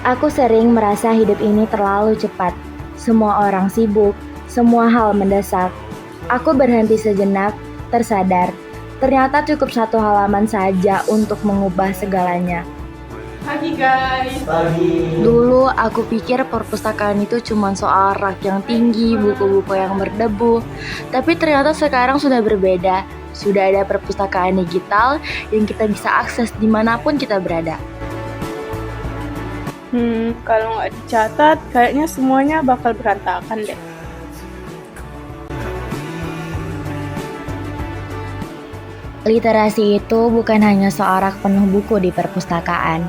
Aku sering merasa hidup ini terlalu cepat. Semua orang sibuk, semua hal mendesak. Aku berhenti sejenak, tersadar. Ternyata cukup satu halaman saja untuk mengubah segalanya. Pagi guys. Dulu aku pikir perpustakaan itu cuma soal rak yang tinggi, buku-buku yang berdebu. Tapi ternyata sekarang sudah berbeda. Sudah ada perpustakaan digital yang kita bisa akses dimanapun kita berada. Kalau nggak dicatat, kayaknya semuanya bakal berantakan deh. Literasi itu bukan hanya soal rak penuh buku di perpustakaan.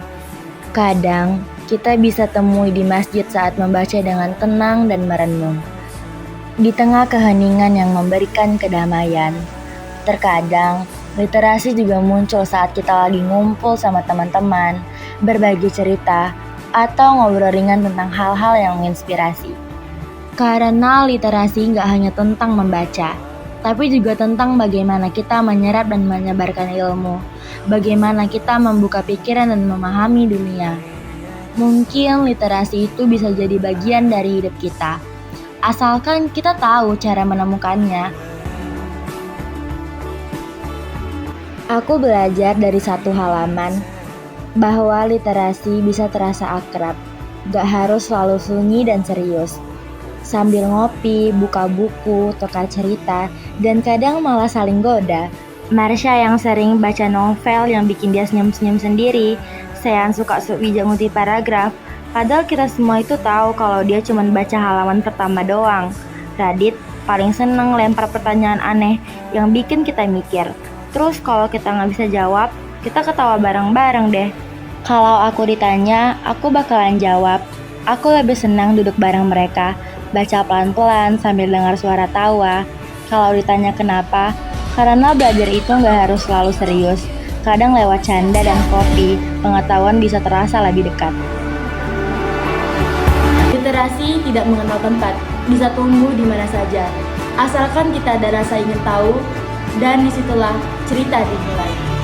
Kadang, kita bisa temui di masjid saat membaca dengan tenang dan merenung. Di tengah keheningan yang memberikan kedamaian. Terkadang, literasi juga muncul saat kita lagi ngumpul sama teman-teman, berbagi cerita, atau ngobrol ringan tentang hal-hal yang menginspirasi. Karena literasi nggak hanya tentang membaca, tapi juga tentang bagaimana kita menyerap dan menyebarkan ilmu, bagaimana kita membuka pikiran dan memahami dunia. Mungkin literasi itu bisa jadi bagian dari hidup kita, asalkan kita tahu cara menemukannya. Aku belajar dari satu halaman, bahwa literasi bisa terasa akrab, gak harus selalu sunyi dan serius. Sambil ngopi, buka buku, tukar cerita, dan kadang malah saling goda. Marsha yang sering baca novel yang bikin dia senyum-senyum sendiri. Saya yang suka bijak ngutip paragraf. Padahal kita semua itu tahu kalau dia cuma baca halaman pertama doang. Radit paling seneng lempar pertanyaan aneh yang bikin kita mikir. Terus kalau kita nggak bisa jawab, kita ketawa bareng-bareng deh. Kalau aku ditanya, aku bakalan jawab. Aku lebih senang duduk bareng mereka, baca pelan-pelan sambil dengar suara tawa. Kalau ditanya kenapa, karena belajar itu nggak harus selalu serius. Kadang lewat canda dan kopi, pengetahuan bisa terasa lebih dekat. Literasi tidak mengenal tempat, bisa tumbuh di mana saja. Asalkan kita ada rasa ingin tahu, dan disitulah cerita dimulai.